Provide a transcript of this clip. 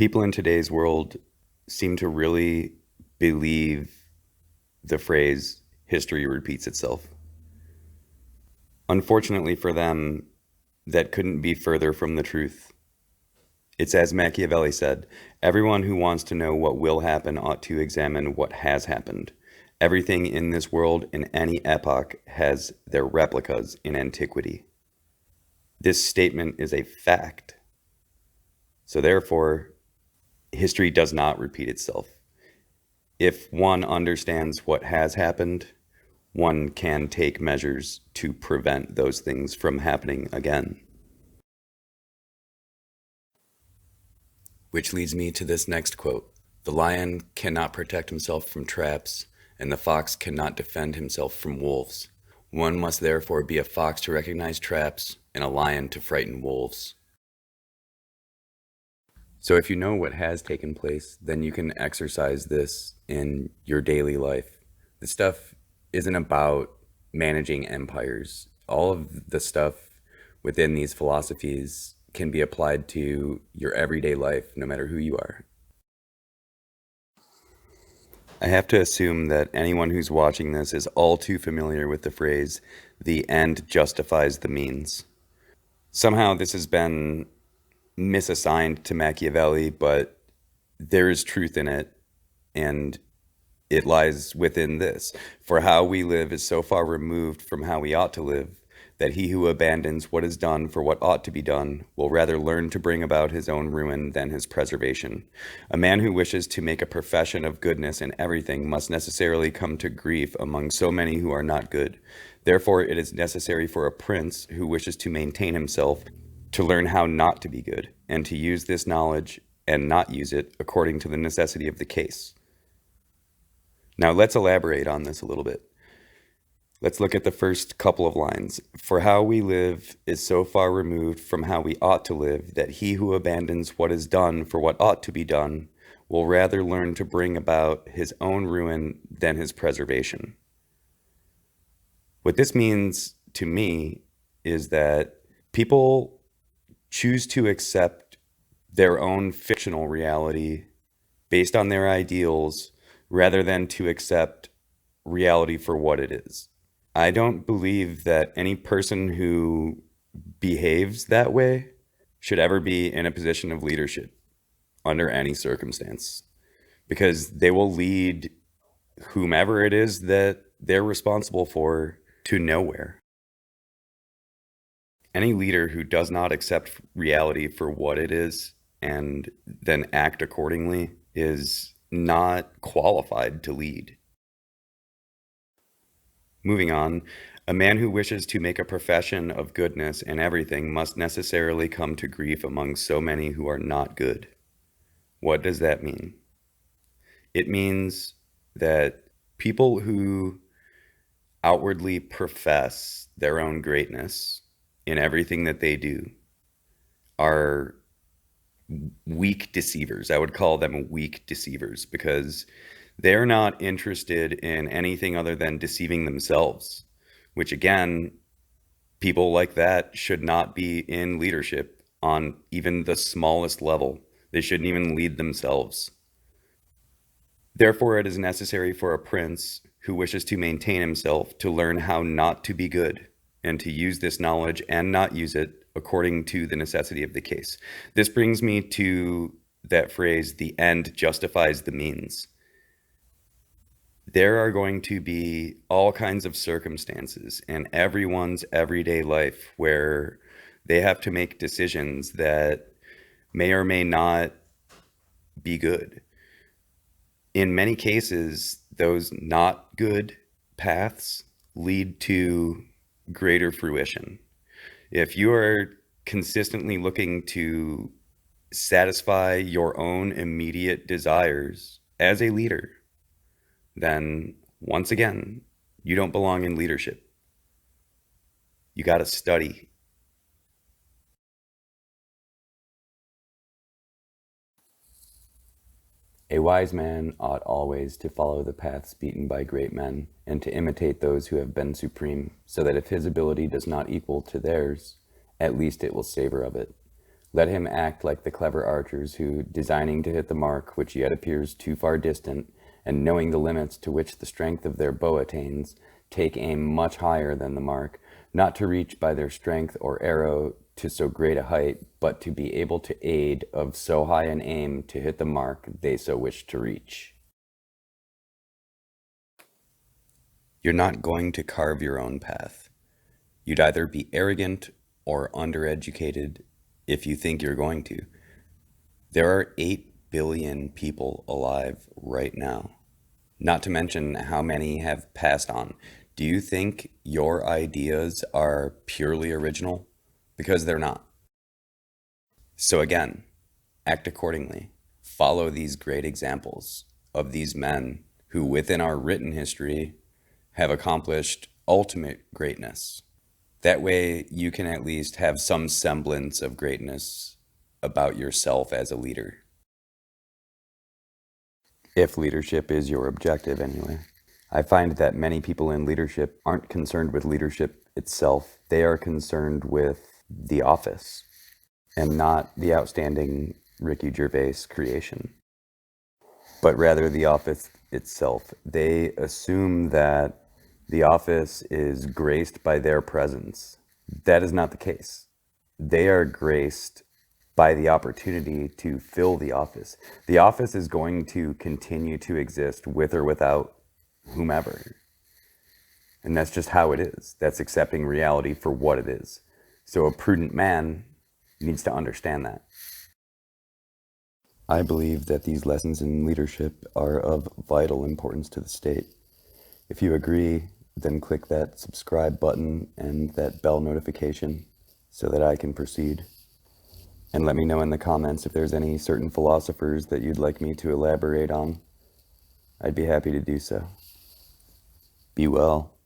People in today's world seem to really believe the phrase history repeats itself. Unfortunately for them, that couldn't be further from the truth. It's as Machiavelli said, everyone who wants to know what will happen ought to examine what has happened. Everything in this world in any epoch has their replicas in antiquity. This statement is a fact. So therefore, history does not repeat itself. If one understands what has happened, one can take measures to prevent those things from happening again. Which leads me to this next quote. The lion cannot protect himself from traps, and the fox cannot defend himself from wolves. One must therefore be a fox to recognize traps and a lion to frighten wolves. So if you know what has taken place, then you can exercise this in your daily life. This stuff isn't about managing empires. All of the stuff within these philosophies can be applied to your everyday life, no matter who you are. I have to assume that anyone who's watching this is all too familiar with the phrase, the end justifies the means. Somehow this has been misassigned to Machiavelli, but there is truth in it, and it lies within this. For how we live is so far removed from how we ought to live, that he who abandons what is done for what ought to be done will rather learn to bring about his own ruin than his preservation. A man who wishes to make a profession of goodness in everything must necessarily come to grief among so many who are not good. Therefore, it is necessary for a prince who wishes to maintain himself to learn how not to be good, and to use this knowledge and not use it according to the necessity of the case. Now let's elaborate on this a little bit. Let's look at the first couple of lines. For how we live is so far removed from how we ought to live that he who abandons what is done for what ought to be done will rather learn to bring about his own ruin than his preservation. What this means to me is that people choose to accept their own fictional reality based on their ideals rather than to accept reality for what it is. I don't believe that any person who behaves that way should ever be in a position of leadership under any circumstance, because they will lead whomever it is that they're responsible for to nowhere. Any leader who does not accept reality for what it is and then act accordingly is not qualified to lead. Moving on, a man who wishes to make a profession of goodness in everything must necessarily come to grief among so many who are not good. What does that mean? It means that people who outwardly profess their own greatness in everything that they do are weak deceivers. I would call them weak deceivers because they're not interested in anything other than deceiving themselves, which again, people like that should not be in leadership on even the smallest level. They shouldn't even lead themselves. Therefore, it is necessary for a prince who wishes to maintain himself to learn how not to be good, and to use this knowledge and not use it according to the necessity of the case. This brings me to that phrase, the end justifies the means. There are going to be all kinds of circumstances in everyone's everyday life where they have to make decisions that may or may not be good. In many cases, those not good paths lead to greater fruition. If you are consistently looking to satisfy your own immediate desires as a leader, then once again, you don't belong in leadership. You got to study. A wise man ought always to follow the paths beaten by great men, and to imitate those who have been supreme, so that if his ability does not equal to theirs, at least it will savor of it. Let him act like the clever archers who, designing to hit the mark which yet appears too far distant, and knowing the limits to which the strength of their bow attains, take aim much higher than the mark, not to reach by their strength or arrow to so great a height, but to be able to aid of so high an aim to hit the mark they so wish to reach. You're not going to carve your own path. You'd either be arrogant or undereducated if you think you're going to. There are 8 billion people alive right now, not to mention how many have passed on. Do you think your ideas are purely original? Because they're not. So again, act accordingly. Follow these great examples of these men who, within our written history, have accomplished ultimate greatness. That way, you can at least have some semblance of greatness about yourself as a leader. If leadership is your objective, anyway. I find that many people in leadership aren't concerned with leadership itself. They are concerned with the office and not the outstanding Ricky Gervais creation, but rather the office itself. They assume that the office is graced by their presence. That is not the case. They are graced by the opportunity to fill the office. The office is going to continue to exist with or without whomever. And that's just how it is. That's accepting reality for what it is. So a prudent man needs to understand that. I believe that these lessons in leadership are of vital importance to the state. If you agree, then click that subscribe button and that bell notification so that I can proceed. And let me know in the comments if there's any certain philosophers that you'd like me to elaborate on. I'd be happy to do so. Be well.